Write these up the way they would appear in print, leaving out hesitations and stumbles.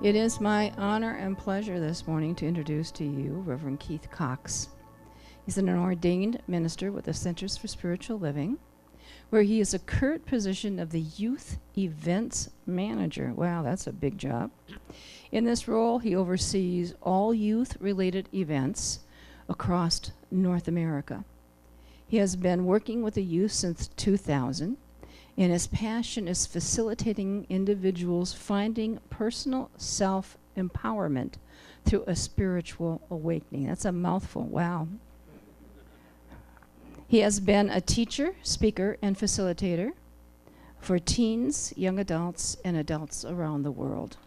It is my honor and pleasure this morning to introduce to you Reverend Keith Cox. He's an ordained minister with the Centers for Spiritual Living, where he is a current position of the Youth Events Manager. Wow, that's a big job. In this role, he oversees all youth-related events across North America. He has been working with the youth since 2000, and his passion is facilitating individuals finding personal self-empowerment through a spiritual awakening. That's a mouthful, wow. He has been a teacher, speaker, and facilitator for teens, young adults, and adults around the world.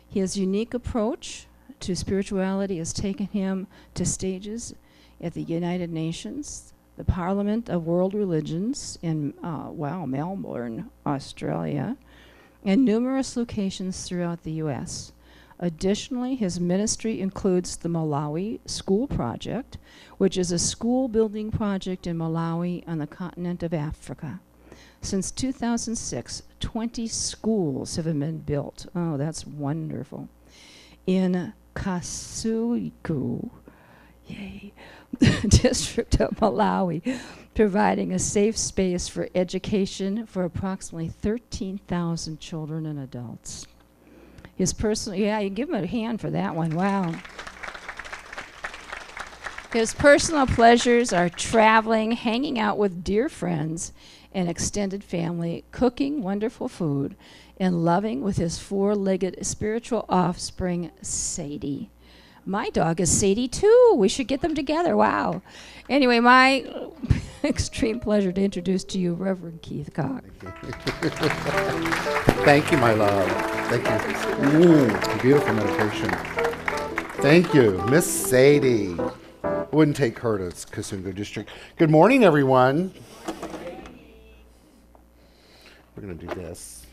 His unique approach to spirituality has taken him to stages at the United Nations, the Parliament of World Religions in, Melbourne, Australia, and numerous locations throughout the U.S. Additionally, his ministry includes the Malawi School Project, which is a school building project in Malawi on the continent of Africa. Since 2006, 20 schools have been built. Oh, that's wonderful. In Kasuku, yay, district of Malawi, providing a safe space for education for approximately 13,000 children and adults. His personal, you give him a hand for that one, wow. His personal pleasures are traveling, hanging out with dear friends and extended family, cooking wonderful food, and loving with his four-legged spiritual offspring, Sadie. My dog is Sadie too. We should get them together. Wow. Anyway, my extreme pleasure to introduce to you Reverend Keith Cox. Thank you, my love. Thank you. Beautiful meditation. Thank you, Miss Sadie. Wouldn't take her to Kasungu District. Good morning, everyone. We're going to do this.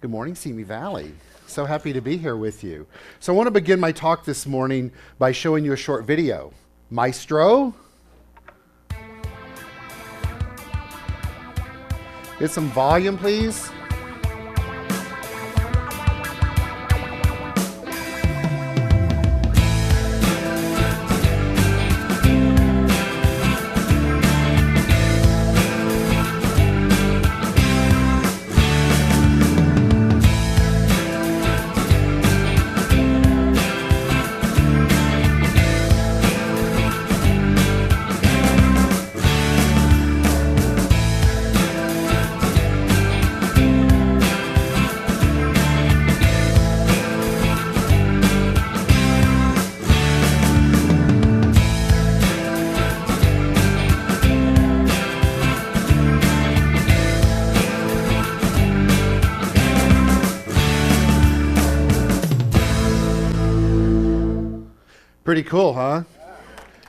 Good morning, Simi Valley. So happy to be here with you. So I want to begin my talk this morning by showing you a short video. Maestro? Get some volume, please. Pretty cool, huh?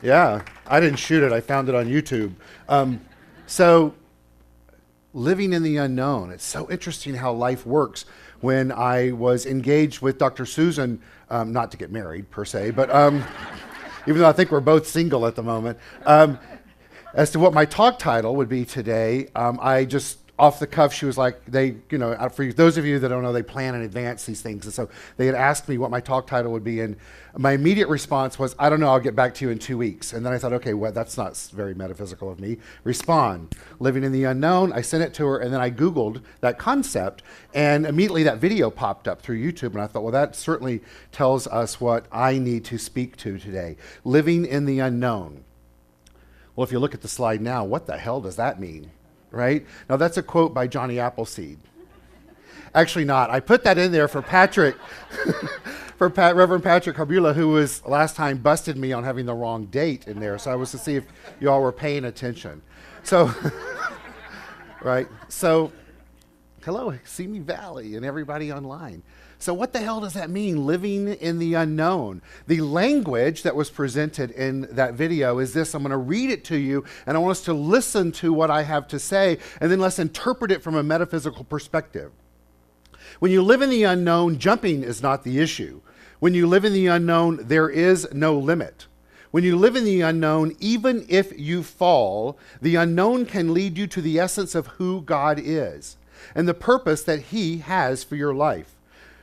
Yeah, I didn't shoot it. I found it on YouTube. So, living in the unknown. It's so interesting how life works. When I was engaged with Dr. Susan, not to get married per se, but even though I think we're both single at the moment, as to what my talk title would be today, I just off the cuff, she was like, for those of you that don't know, they plan in advance these things. And so they had asked me what my talk title would be. And my immediate response was, I don't know, I'll get back to you in 2 weeks. And then I thought, okay, well, that's not very metaphysical of me. Respond. Living in the unknown. I sent it to her, and then I Googled that concept. And immediately that video popped up through YouTube. And I thought, well, that certainly tells us what I need to speak to today. Living in the unknown. Well, if you look at the slide now, what the hell does that mean? Right? Now, that's a quote by Johnny Appleseed. Actually not. I put that in there for Patrick, Reverend Patrick Harbula, who was last time busted me on having the wrong date in there. So I was to see if you all were paying attention. So, right? So, hello, Simi Valley and everybody online. So what the hell does that mean, living in the unknown? The language that was presented in that video is this. I'm going to read it to you, and I want us to listen to what I have to say, and then let's interpret it from a metaphysical perspective. When you live in the unknown, jumping is not the issue. When you live in the unknown, there is no limit. When you live in the unknown, even if you fall, the unknown can lead you to the essence of who God is and the purpose that He has for your life.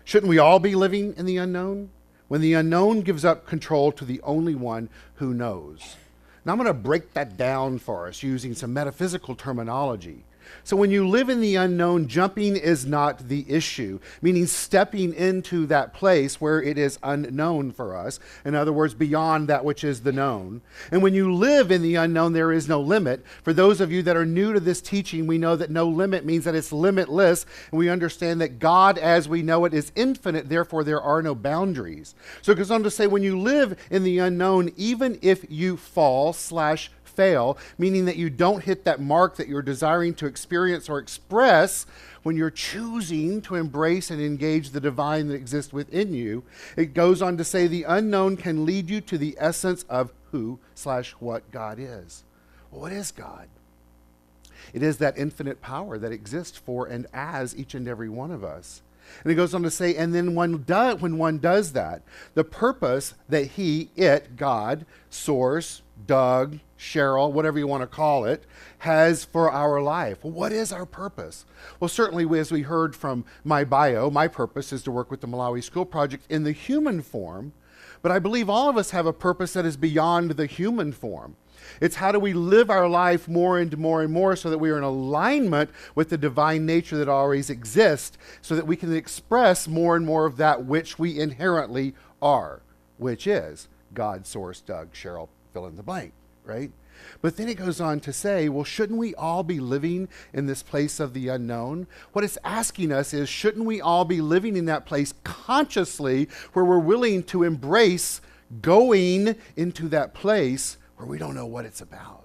Shouldn't we all be living in the unknown? When the unknown gives up control to the only one who knows. Now I'm going to break that down for us using some metaphysical terminology. So when you live in the unknown, jumping is not the issue, meaning stepping into that place where it is unknown for us. In other words, beyond that which is the known. And when you live in the unknown, there is no limit. For those of you that are new to this teaching, we know that no limit means that it's limitless. And we understand that God, as we know it, is infinite. Therefore, there are no boundaries. So it goes on to say, when you live in the unknown, even if you fail, meaning that you don't hit that mark that you're desiring to experience or express, when you're choosing to embrace and engage the divine that exists within you, it goes on to say the unknown can lead you to the essence of who/what God is. Well, what is God? It is that infinite power that exists for and as each and every one of us. And it goes on to say, and then when one does that, the purpose that God, Source, Doug, Cheryl, whatever you want to call it, has for our life. Well, what is our purpose? Well, certainly, as we heard from my bio, my purpose is to work with the Malawi School Project in the human form, but I believe all of us have a purpose that is beyond the human form. It's how do we live our life more and more and more so that we are in alignment with the divine nature that always exists, so that we can express more and more of that which we inherently are, which is God, Source, Doug, Cheryl, fill in the blank, right? But then it goes on to say, well, shouldn't we all be living in this place of the unknown? What it's asking us is, shouldn't we all be living in that place consciously where we're willing to embrace going into that place where we don't know what it's about,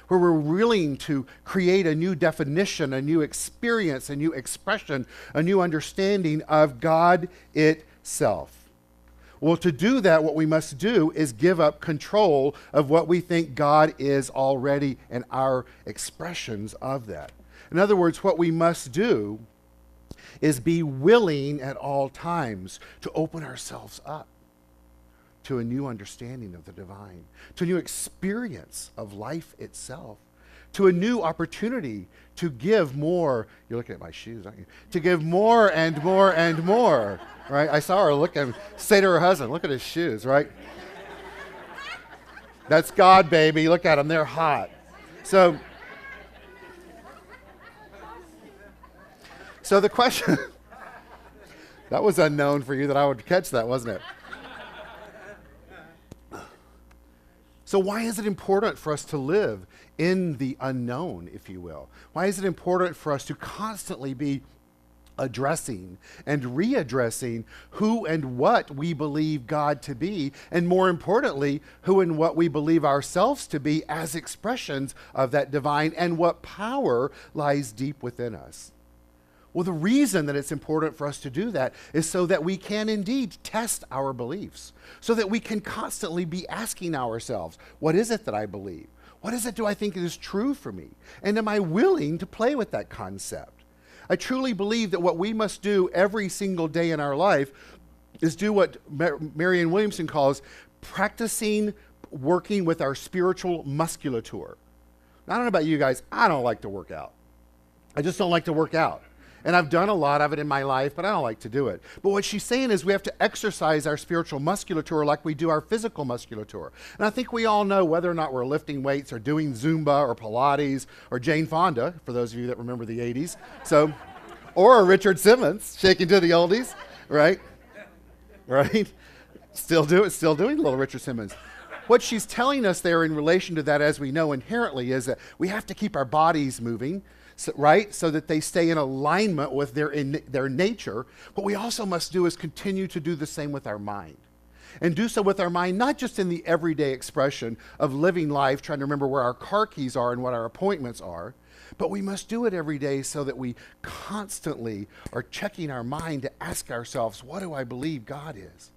where we're willing to create a new definition, a new experience, a new expression, a new understanding of God itself. Well, to do that, what we must do is give up control of what we think God is already and our expressions of that. In other words, what we must do is be willing at all times to open ourselves up to a new understanding of the divine, to a new experience of life itself, to a new opportunity to give more. You're looking at my shoes, aren't you? To give more and more and more, right? I saw her look and say to her husband, look at his shoes, right? That's God, baby. Look at them. They're hot. So the question, that was unknown for you that I would catch that, wasn't it? So why is it important for us to live in the unknown, if you will? Why is it important for us to constantly be addressing and readdressing who and what we believe God to be, and more importantly, who and what we believe ourselves to be as expressions of that divine, and what power lies deep within us? Well, the reason that it's important for us to do that is so that we can indeed test our beliefs, so that we can constantly be asking ourselves, what is it that I believe? What is it do I think is true for me? And am I willing to play with that concept? I truly believe that what we must do every single day in our life is do what Marianne Williamson calls practicing working with our spiritual musculature. I don't know about you guys, I don't like to work out. I just don't like to work out. And I've done a lot of it in my life, but I don't like to do it. But what she's saying is we have to exercise our spiritual musculature like we do our physical musculature. And I think we all know, whether or not we're lifting weights or doing Zumba or Pilates or Jane Fonda, for those of you that remember the 80s, or Richard Simmons, shaking to the oldies, right? Right? Still doing little Richard Simmons. What she's telling us there in relation to that, as we know inherently, is that we have to keep our bodies moving, right, so that they stay in alignment with their nature. What we also must do is continue to do the same with our mind. And do so with our mind, not just in the everyday expression of living life, trying to remember where our car keys are and what our appointments are, but we must do it every day so that we constantly are checking our mind to ask ourselves, what do I believe God is?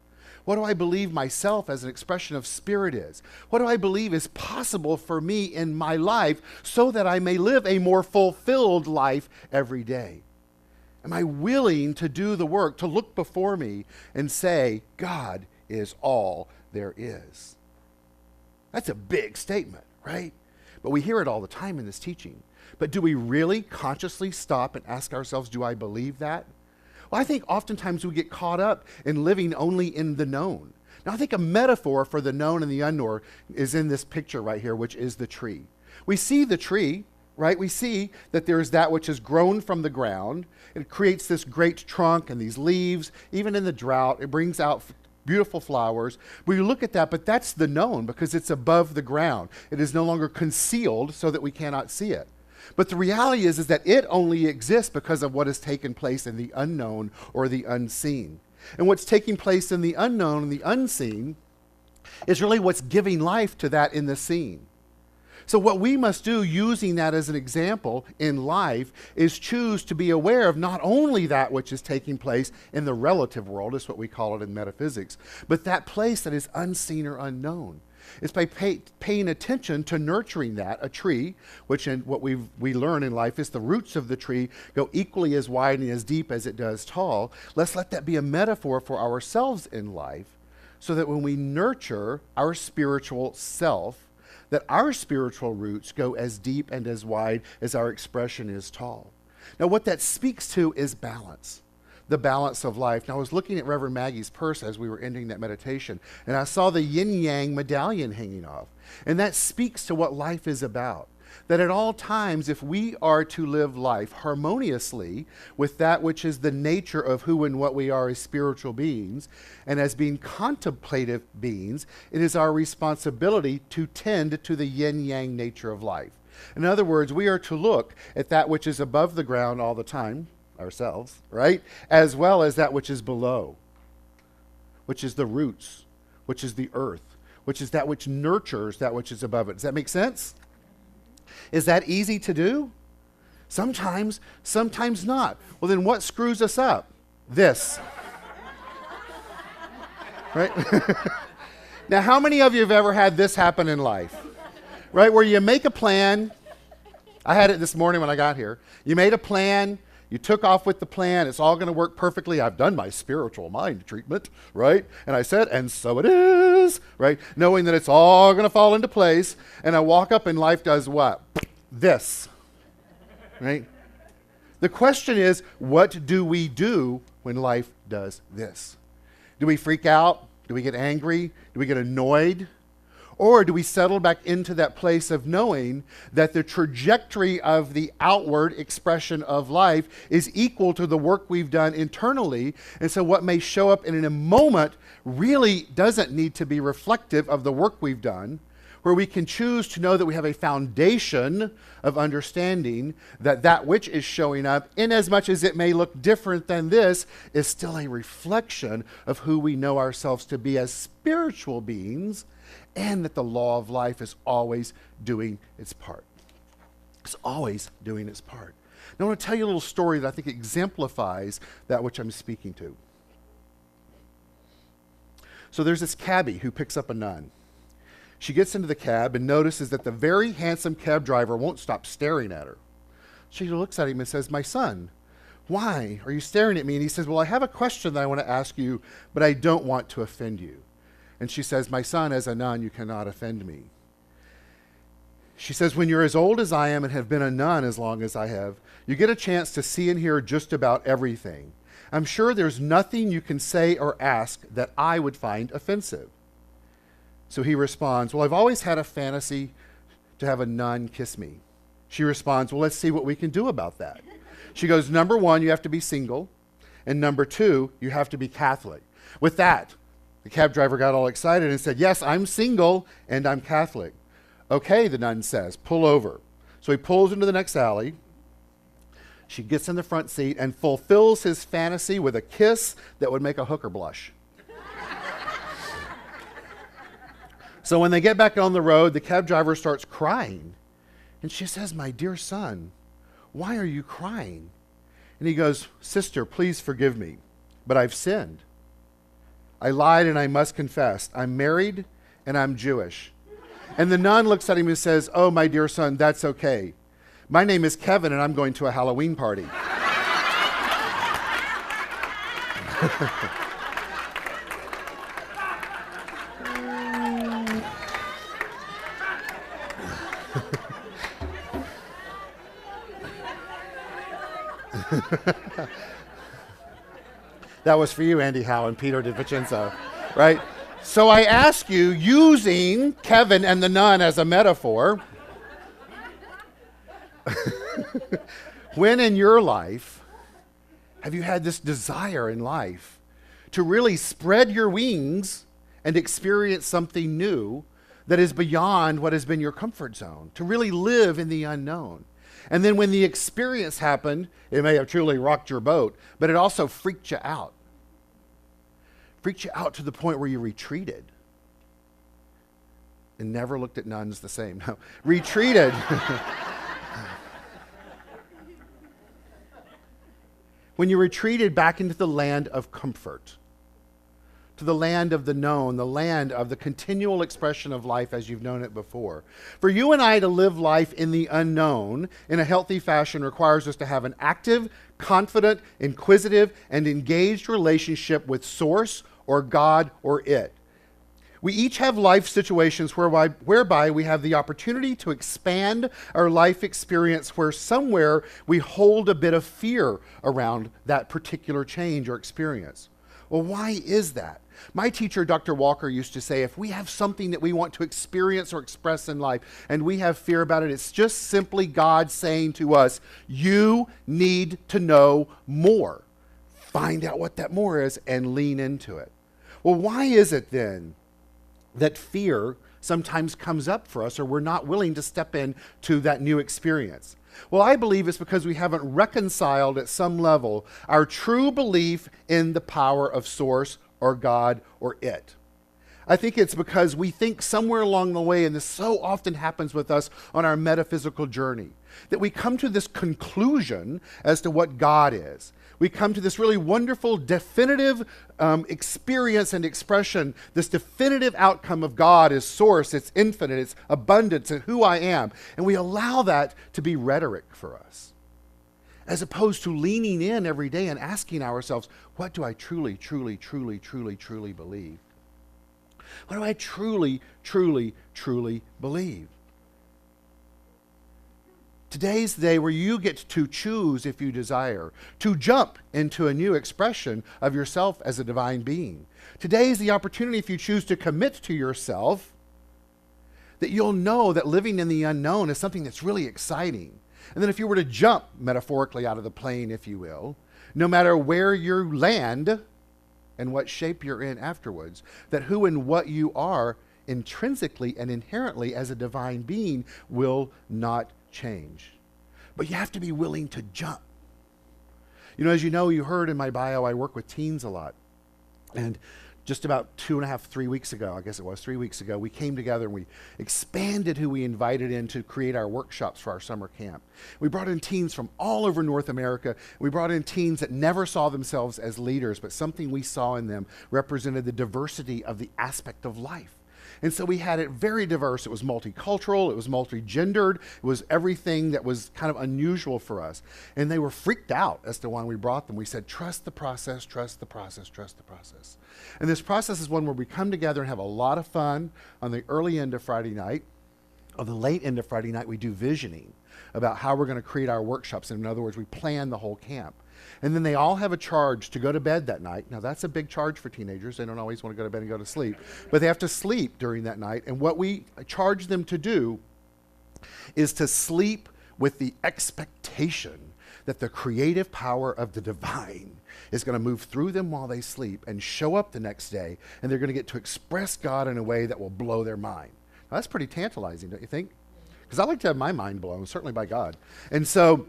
What do I believe myself as an expression of spirit is? What do I believe is possible for me in my life so that I may live a more fulfilled life every day? Am I willing to do the work, to look before me and say, God is all there is? That's a big statement, right? But we hear it all the time in this teaching. But do we really consciously stop and ask ourselves, do I believe that? Well, I think oftentimes we get caught up in living only in the known. Now, I think a metaphor for the known and the unknown is in this picture right here, which is the tree. We see the tree, right? We see that there's that which has grown from the ground. It creates this great trunk and these leaves. Even in the drought, it brings out beautiful flowers. We look at that, but that's the known because it's above the ground. It is no longer concealed so that we cannot see it. But the reality is that it only exists because of what has taken place in the unknown or the unseen. And what's taking place in the unknown and the unseen is really what's giving life to that in the seen. So what we must do, using that as an example in life, is choose to be aware of not only that which is taking place in the relative world, is what we call it in metaphysics, but that place that is unseen or unknown. It's by paying attention to nurturing that, a tree, which in what we learn in life is the roots of the tree go equally as wide and as deep as it does tall. Let's let that be a metaphor for ourselves in life so that when we nurture our spiritual self, that our spiritual roots go as deep and as wide as our expression is tall. Now, what that speaks to is balance. The balance of life. Now, I was looking at Reverend Maggie's purse as we were ending that meditation, and I saw the yin-yang medallion hanging off. And that speaks to what life is about. That at all times, if we are to live life harmoniously with that which is the nature of who and what we are as spiritual beings, and as being contemplative beings, it is our responsibility to tend to the yin-yang nature of life. In other words, we are to look at that which is above the ground all the time, ourselves, right? As well as that which is below, which is the roots, which is the earth, which is that which nurtures that which is above it. Does that make sense? Is that easy to do? Sometimes, sometimes not. Well, then what screws us up? This. Right? Now, how many of you have ever had this happen in life? Right? Where you make a plan. I had it this morning when I got here. You made a plan. You took off with the plan. It's all going to work perfectly. I've done my spiritual mind treatment, right? And I said, and so it is, right? Knowing that it's all going to fall into place. And I walk up and life does what? This, right? The question is, what do we do when life does this? Do we freak out? Do we get angry? Do we get annoyed? Or do we settle back into that place of knowing that the trajectory of the outward expression of life is equal to the work we've done internally? And so what may show up in a moment really doesn't need to be reflective of the work we've done, where we can choose to know that we have a foundation of understanding that that which is showing up, in as much as it may look different than this, is still a reflection of who we know ourselves to be as spiritual beings, and that the law of life is always doing its part. It's always doing its part. Now I want to tell you a little story that I think exemplifies that which I'm speaking to. So there's this cabbie who picks up a nun. She gets into the cab and notices that the very handsome cab driver won't stop staring at her. She looks at him and says, "My son, why are you staring at me?" And he says, "Well, I have a question that I want to ask you, but I don't want to offend you." And she says, "My son, as a nun, you cannot offend me." She says, "When you're as old as I am and have been a nun as long as I have, you get a chance to see and hear just about everything. I'm sure there's nothing you can say or ask that I would find offensive." So he responds, "Well, I've always had a fantasy to have a nun kiss me." She responds, "Well, let's see what we can do about that." She goes, "Number one, you have to be single. And number two, you have to be Catholic." With that, the cab driver got all excited and said, "Yes, I'm single and I'm Catholic." "Okay," the nun says, "pull over." So he pulls into the next alley. She gets in the front seat and fulfills his fantasy with a kiss that would make a hooker blush. So when they get back on the road, the cab driver starts crying. And she says, "My dear son, why are you crying?" And he goes, "Sister, please forgive me, but I've sinned. I lied and I must confess. I'm married and I'm Jewish." And the nun looks at him and says, "Oh, my dear son, that's okay. My name is Kevin and I'm going to a Halloween party." That was for you, Andy Howe and Peter DiVincenzo, right? So I ask you, using Kevin and the nun as a metaphor, when in your life have you had this desire in life to really spread your wings and experience something new that is beyond what has been your comfort zone, to really live in the unknown? And then when the experience happened, it may have truly rocked your boat, but it also freaked you out. Freaked you out to the point where you retreated and never looked at nuns the same. No, retreated. When you retreated back into the land of comfort, to the land of the known, the land of the continual expression of life as you've known it before. For you and I to live life in the unknown in a healthy fashion requires us to have an active, confident, inquisitive, and engaged relationship with Source or God or it. We each have life situations whereby we have the opportunity to expand our life experience where somewhere we hold a bit of fear around that particular change or experience. Well, why is that? My teacher, Dr. Walker, used to say, if we have something that we want to experience or express in life and we have fear about it, it's just simply God saying to us, you need to know more. Find out what that more is and lean into it. Well, why is it then that fear sometimes comes up for us or we're not willing to step into that new experience? Well, I believe it's because we haven't reconciled at some level our true belief in the power of Source or God or it. I think it's because we think somewhere along the way, and this so often happens with us on our metaphysical journey, that we come to this conclusion as to what God is. We come to this really wonderful, definitive experience and expression. This definitive outcome of God is Source, it's infinite, it's abundance, it's who I am. And we allow that to be rhetoric for us, as opposed to leaning in every day and asking ourselves, what do I truly, truly, truly, truly, truly believe? What do I truly, truly, truly believe? Today's the day where you get to choose, if you desire, to jump into a new expression of yourself as a divine being. Today is the opportunity, if you choose to commit to yourself, that you'll know that living in the unknown is something that's really exciting. And then if you were to jump, metaphorically, out of the plane, if you will, no matter where you land and what shape you're in afterwards, that who and what you are intrinsically and inherently as a divine being will not change. But you have to be willing to jump. You know, as you know, you heard in my bio, I work with teens a lot. And just about 3 weeks ago, I guess it was 3 weeks ago, we came together and we expanded who we invited in to create our workshops for our summer camp. We brought in teens from all over North America. We brought in teens that never saw themselves as leaders, but something we saw in them represented the diversity of the aspect of life. And so we had it very diverse. It was multicultural, it was multi-gendered, it was everything that was kind of unusual for us. And they were freaked out as to when we brought them. We said, trust the process, trust the process, trust the process. And this process is one where we come together and have a lot of fun on the early end of Friday night. On the late end of Friday night, we do visioning about how we're going to create our workshops. In other words, we plan the whole camp. And then they all have a charge to go to bed that night. Now, that's a big charge for teenagers. They don't always want to go to bed and go to sleep. But they have to sleep during that night. And what we charge them to do is to sleep with the expectation that the creative power of the divine is going to move through them while they sleep and show up the next day. And they're going to get to express God in a way that will blow their mind. Now, that's pretty tantalizing, don't you think? Because I like to have my mind blown, certainly by God. And so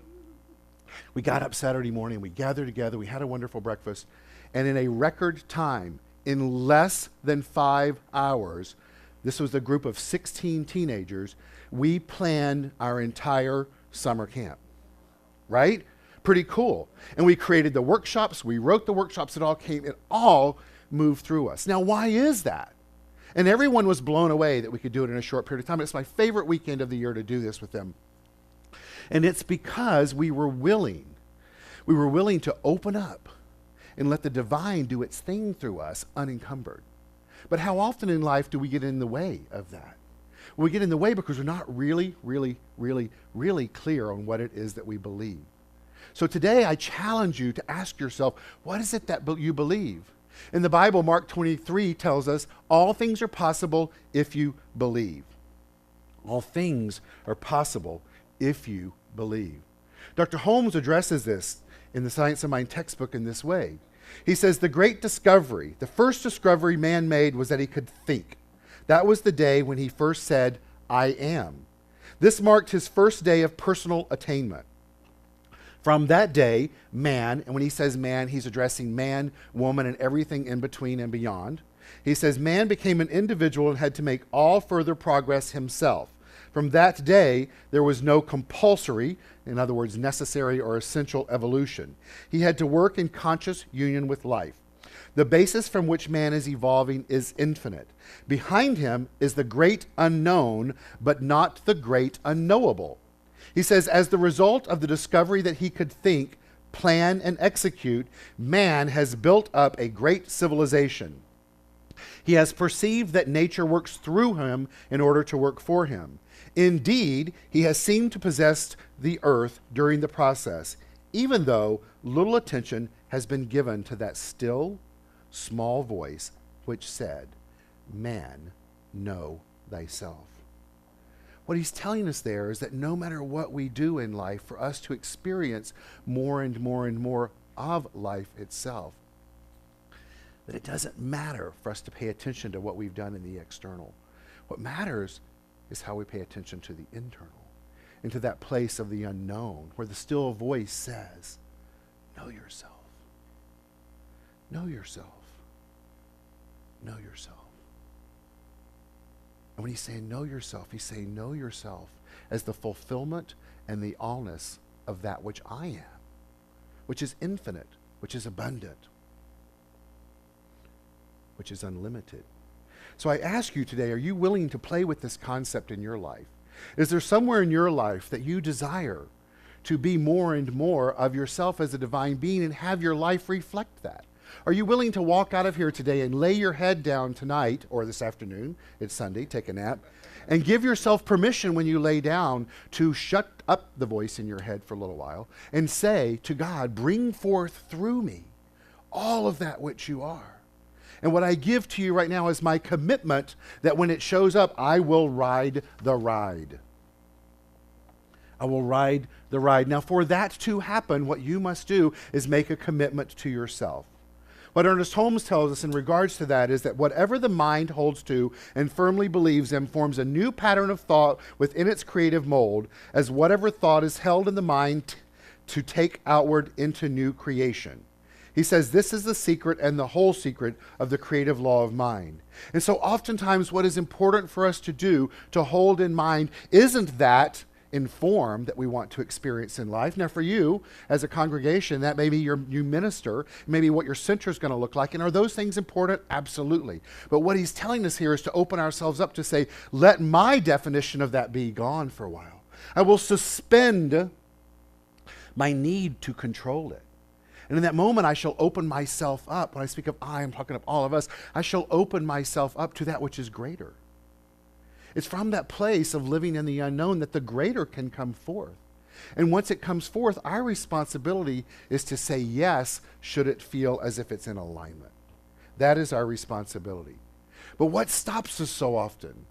we got up Saturday morning, we gathered together, we had a wonderful breakfast, and in a record time, in less than 5 hours, this was a group of 16 teenagers, we planned our entire summer camp, right? Pretty cool. And we created the workshops, we wrote the workshops, it all moved through us. Now, why is that? And everyone was blown away that we could do it in a short period of time. It's my favorite weekend of the year to do this with them. And it's because we were willing. We were willing to open up and let the divine do its thing through us unencumbered. But how often in life do we get in the way of that? We get in the way because we're not really, really, really, really clear on what it is that we believe. So today I challenge you to ask yourself, what is it that you believe? In the Bible, Mark 23 tells us all things are possible if you believe. All things are possible if you believe. Dr. Holmes addresses this in the Science of Mind textbook in this way. He says, the great discovery, the first discovery man made was that he could think. That was the day when he first said, I am. This marked his first day of personal attainment. From that day, man, and when he says man, he's addressing man, woman, and everything in between and beyond. He says man became an individual and had to make all further progress himself. From that day, there was no compulsory, in other words, necessary or essential evolution. He had to work in conscious union with life. The basis from which man is evolving is infinite. Behind him is the great unknown, but not the great unknowable. He says, as the result of the discovery that he could think, plan, and execute, man has built up a great civilization. He has perceived that nature works through him in order to work for him. Indeed, he has seemed to possess the earth during the process, even though little attention has been given to that still, small voice which said, man, know thyself. What he's telling us there is that no matter what we do in life, for us to experience more and more and more of life itself, that it doesn't matter for us to pay attention to what we've done in the external. What matters is how we pay attention to the internal, into that place of the unknown, where the still voice says, know yourself. Know yourself. Know yourself. And when he's saying know yourself, he's saying know yourself as the fulfillment and the allness of that which I am, which is infinite, which is abundant, which is unlimited. So I ask you today, are you willing to play with this concept in your life? Is there somewhere in your life that you desire to be more and more of yourself as a divine being and have your life reflect that? Are you willing to walk out of here today and lay your head down tonight or this afternoon, it's Sunday, take a nap, and give yourself permission when you lay down to shut up the voice in your head for a little while and say to God, bring forth through me all of that which you are. And what I give to you right now is my commitment that when it shows up, I will ride the ride. I will ride the ride. Now, for that to happen, what you must do is make a commitment to yourself. What Ernest Holmes tells us in regards to that is that whatever the mind holds to and firmly believes in forms a new pattern of thought within its creative mold, as whatever thought is held in the mind to take outward into new creation. He says this is the secret and the whole secret of the creative law of mind. And so oftentimes what is important for us to do, to hold in mind, isn't that in form that we want to experience in life. Now for you, as a congregation, that may be you minister, maybe what your center is going to look like. And are those things important? Absolutely. But what he's telling us here is to open ourselves up to say, let my definition of that be gone for a while. I will suspend my need to control it. And in that moment, I shall open myself up. When I speak of I'm talking of all of us. I shall open myself up to that which is greater. It's from that place of living in the unknown that the greater can come forth. And once it comes forth, our responsibility is to say yes, should it feel as if it's in alignment. That is our responsibility. But what stops us so often?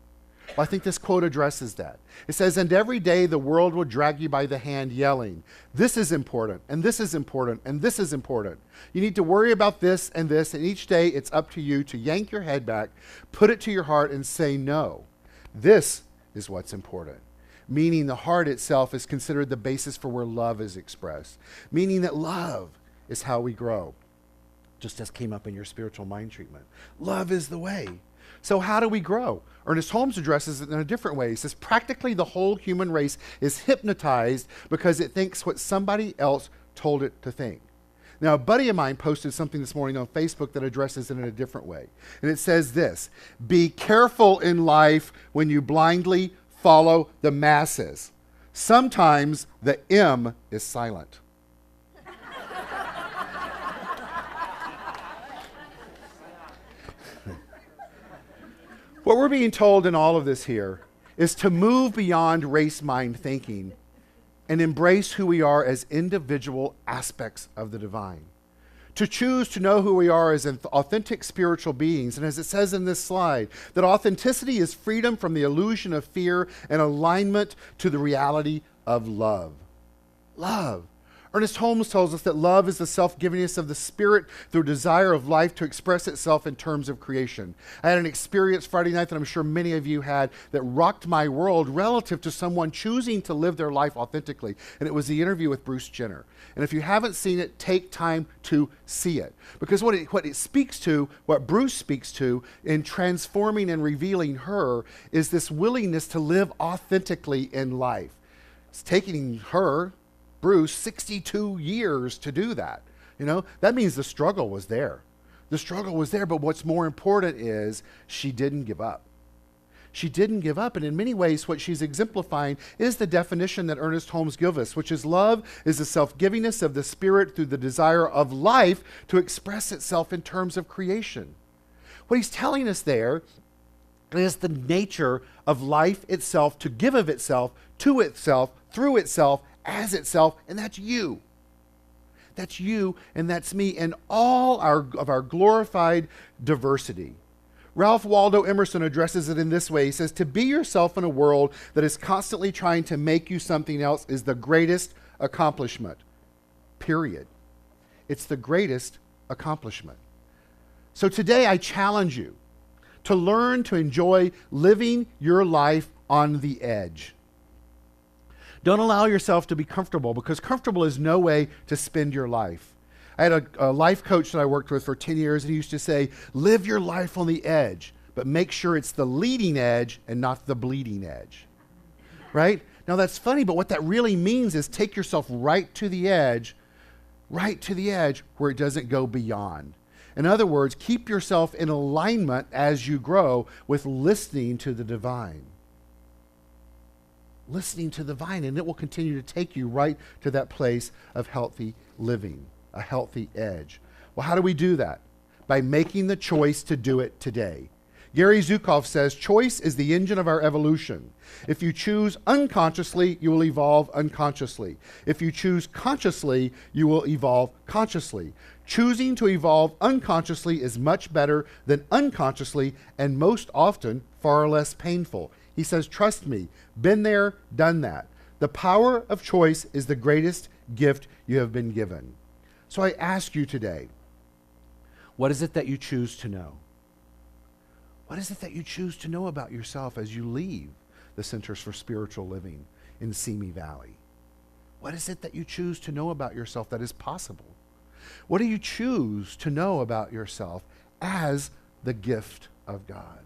Well, I think this quote addresses that. It says, and every day the world will drag you by the hand yelling, this is important, and this is important, and this is important. You need to worry about this, and each day it's up to you to yank your head back, put it to your heart, and say no. This is what's important. Meaning the heart itself is considered the basis for where love is expressed. Meaning that love is how we grow. Just as came up in your spiritual mind treatment. Love is the way. So how do we grow? Ernest Holmes addresses it in a different way. He says practically the whole human race is hypnotized because it thinks what somebody else told it to think. Now, a buddy of mine posted something this morning on Facebook that addresses it in a different way. And it says this, be careful in life when you blindly follow the masses. Sometimes the M is silent. What we're being told in all of this here is to move beyond race mind thinking and embrace who we are as individual aspects of the divine. To choose to know who we are as authentic spiritual beings. And as it says in this slide, that authenticity is freedom from the illusion of fear and alignment to the reality of love. Love. Ernest Holmes tells us that love is the self-givingness of the spirit through desire of life to express itself in terms of creation. I had an experience Friday night that I'm sure many of you had that rocked my world relative to someone choosing to live their life authentically. And it was the interview with Bruce Jenner. And if you haven't seen it, take time to see it. Because what it speaks to, what Bruce speaks to in transforming and revealing her, is this willingness to live authentically in life. It's taking her, Bruce, 62 years to do that. You know, that means the struggle was there. The struggle was there, but what's more important is she didn't give up. She didn't give up, and in many ways what she's exemplifying is the definition that Ernest Holmes gives us, which is love is the self-givingness of the spirit through the desire of life to express itself in terms of creation. What he's telling us there is the nature of life itself to give of itself, to itself, through itself, as itself, and that's you. That's you and that's me and all of our glorified diversity. Ralph Waldo Emerson addresses it in this way. He says, to be yourself in a world that is constantly trying to make you something else is the greatest accomplishment. Period. It's the greatest accomplishment. So today I challenge you to learn to enjoy living your life on the edge. Don't allow yourself to be comfortable, because comfortable is no way to spend your life. I had a life coach that I worked with for 10 years, and he used to say, live your life on the edge, but make sure it's the leading edge and not the bleeding edge. Right? Now that's funny, but what that really means is take yourself right to the edge where it doesn't go beyond. In other words, keep yourself in alignment as you grow with listening to the divine. Listening to the vine, and it will continue to take you right to that place of healthy living, a healthy edge. Well, how do we do that? By making the choice to do it today. Gary Zukav says, choice is the engine of our evolution. If you choose unconsciously, you will evolve unconsciously. If you choose consciously, you will evolve consciously. Choosing to evolve unconsciously is much better than unconsciously, and most often far less painful. He says, trust me, been there, done that. The power of choice is the greatest gift you have been given. So I ask you today, what is it that you choose to know? What is it that you choose to know about yourself as you leave the Centers for Spiritual Living in Simi Valley? What is it that you choose to know about yourself that is possible? What do you choose to know about yourself as the gift of God?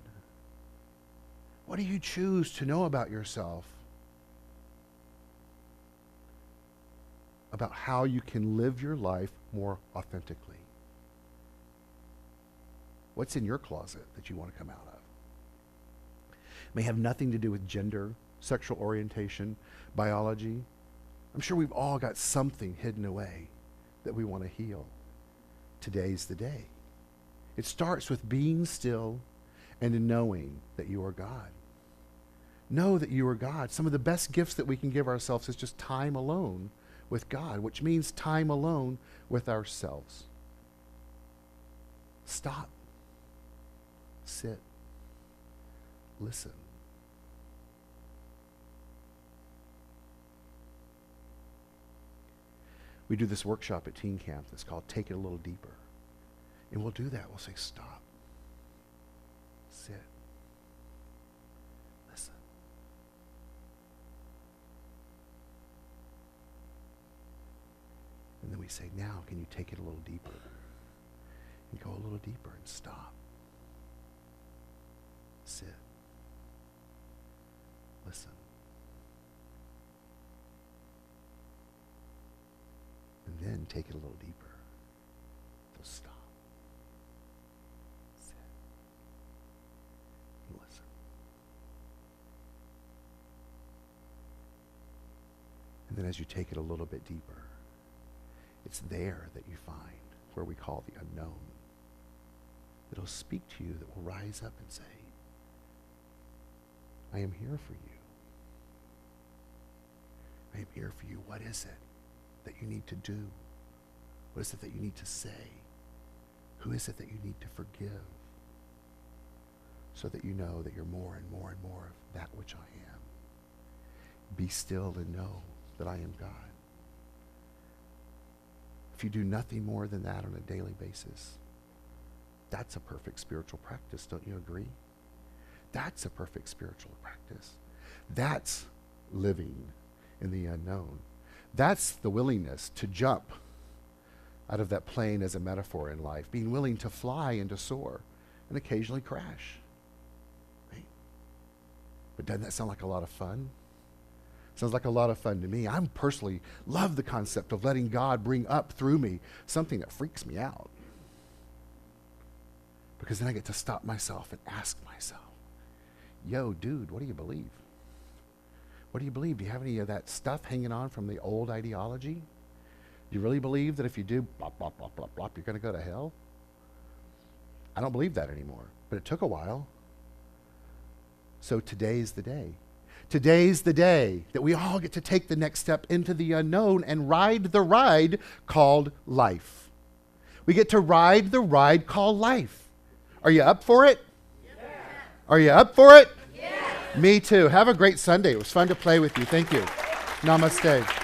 What do you choose to know about yourself? About how you can live your life more authentically. What's in your closet that you want to come out of? It may have nothing to do with gender, sexual orientation, biology. I'm sure we've all got something hidden away that we want to heal. Today's the day. It starts with being still and in knowing that you are God. Know that you are God. Some of the best gifts that we can give ourselves is just time alone with God, which means time alone with ourselves. Stop. Sit. Listen. We do this workshop at Teen Camp that's called Take It a Little Deeper. And we'll do that. We'll say, stop. Sit. Listen. And then we say, now can you take it a little deeper? And go a little deeper and stop. Sit. Listen. And then take it a little deeper. So stop. Sit. And listen. And then as you take it a little bit deeper, it's there that you find where we call the unknown. It'll speak to you, that will rise up and say, I am here for you. I am here for you. What is it that you need to do? What is it that you need to say? Who is it that you need to forgive? So that you know that you're more and more and more of that which I am. Be still and know that I am God. If you do nothing more than that on a daily basis, that's a perfect spiritual practice, don't you agree? That's a perfect spiritual practice. That's living in the unknown. That's the willingness to jump out of that plane as a metaphor in life, being willing to fly and to soar and occasionally crash. Right? But doesn't that sound like a lot of fun? Sounds like a lot of fun to me. I personally love the concept of letting God bring up through me something that freaks me out. Because then I get to stop myself and ask myself, yo, dude, what do you believe? What do you believe? Do you have any of that stuff hanging on from the old ideology? Do you really believe that if you do blop, blop, blop, blop, blop, you're going to go to hell? I don't believe that anymore, but it took a while. So today's the day. Today's the day that we all get to take the next step into the unknown and ride the ride called life. We get to ride the ride called life. Are you up for it? Yeah. Are you up for it? Yeah. Me too. Have a great Sunday. It was fun to play with you. Thank you. Namaste.